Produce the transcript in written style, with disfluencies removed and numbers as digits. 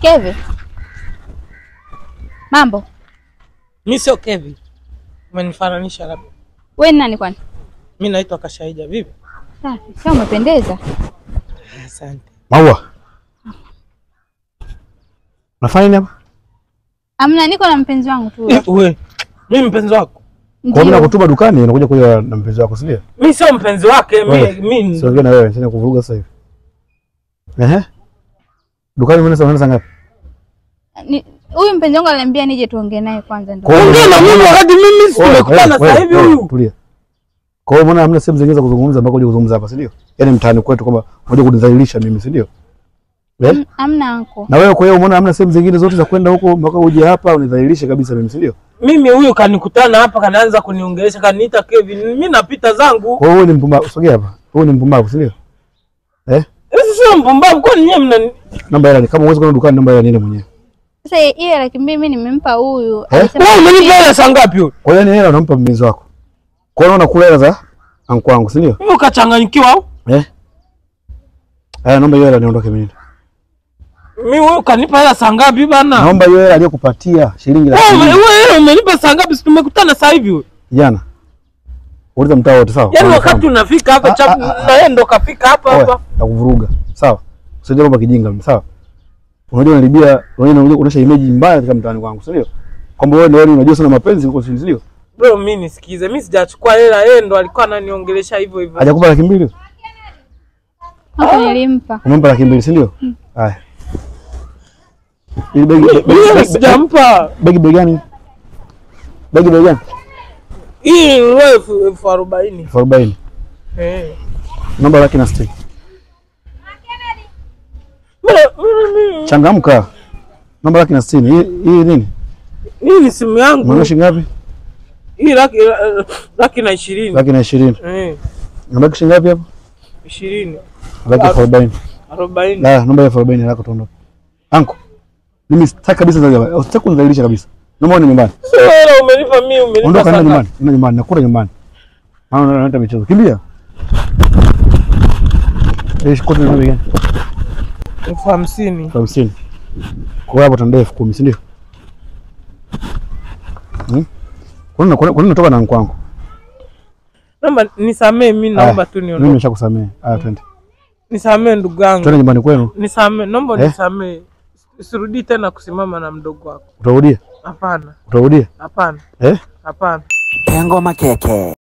Kevin. Mambo. Mimi sio Kevin. Umenifananisha labda. Wewe nani kwani? Mimi naitwa Kashaija. Vipi? Safi. Sasa umependeza. Asante. Maua. Unafanya nini hapa? Amna, niko na mpenzi wangu tu. Wewe. Mimi mpenzi wako. Kwa nini nakutuma dukani unakuja kuja na mpenzi wako, si ndio? Mimi sio mpenzi wake, mimi. Sio ngine na wewe, sina kuvuruga sasa hivi. Dukani mnaenda saa ngapi? Huyu mpenzi wangu aliniambia nije tuongee naye kwanza ndio. Ongea na mimi wakati mimi tumekutana sasa hivi huyu. Tulia. Kwa hiyo mbona hamna sehemu zingine za kuzungumza ambako uje kuzungumza hapa, si ndio? Yaani mtaani kwetu kwamba unataka kunidhalilisha mimi, si ndio? Hamna anko. Na wewe kwa hiyo umeona hamna sehemu zingine zote za kwenda huko mpaka uje hapa unidhalilishe kabisa mimi, si ndio? Mimi huyu kanikutana hapa kanaanza kuniongelesha kaniita Kevin. Mimi napita zangu. Kwa hiyo wewe ni mpumbavu, sogea hapa. Wewe ni mpumbavu, si ndio? Sisi sio mpumbavu, kwa nini mna namba hela? Kama uweze kwenda dukani namba hela nini mwenyewe? Sasa ile laki mbili mimi nimempa huyu. Alisema wewe umenipa hela saa ngapi huyu? Kwa hiyo ni hela unampa mpenzi wako. Kwa hiyo unakula hela za anko wangu, si ndio? Wewe ukachanganyikiwa au? Haya, naomba hiyo hela niondoke mimi. Mimi wewe kanipa hela saa ngapi bana? Naomba hiyo hela aliyokupatia shilingi laki. Wewe umenipa saa ngapi? Si tumekutana sasa hivi wewe. Jana. Uliza mtaa wote, sawa? Yaani wakati unafika hapa chapu na yeye ndo kafika hapa. Nakuvuruga. Sawa? Usije mambo kijinga, sawa? Unajua unalibia, unaonyesha image mbaya katika mtaani kwangu, si ndio? Kwamba wewe ndio unajua sana mapenzi huko, si ndio? Bro, mimi nisikize. Mimi sijachukua hela, yeye ndo alikuwa ananiongelesha hivyo hivyo. Hajakupa laki mbili? Hapo nilimpa. Umempa laki mbili, si ndio? Haya. Ile Mimi sijampa. Begi gani? Begi gani? Hii ni 40,000. 40. Namba laki na 60. Changamka. Namba laki na 60. Hii nini? Hii ni simu yangu. Mwana shilingi ngapi? Hii laki na 20. Laki na 20. Namba shilingi ngapi hapo? 20. Laki 40. 40. La, namba ya 40 lako tuondoke. Anko. Mimi sitaki kabisa zaidi. Usitaki kunidhalilisha kabisa. Naomba uende nyumbani. Sio wewe umenipa mimi, umenipa. Ondoka na nyumbani. Enda nyumbani, nakula nyumbani. Maana unaenda michezo. Kimbia. Kote na gani? 50,000. 50. Kwa hapo tanda 10,000, si ndio? Kwa nini unatoka na anko wangu? Naomba nisamee, mimi naomba tu niondoke. Mimi nimeshakusamea. Haya, twende. Nisamee ndugu yangu. Twende nyumbani kwenu. Nisamee, naomba nisamee. Usirudi tena kusimama na mdogo wako. Utarudia? Hapana. Utarudia? Hapana. Hapana. Ngoma keke.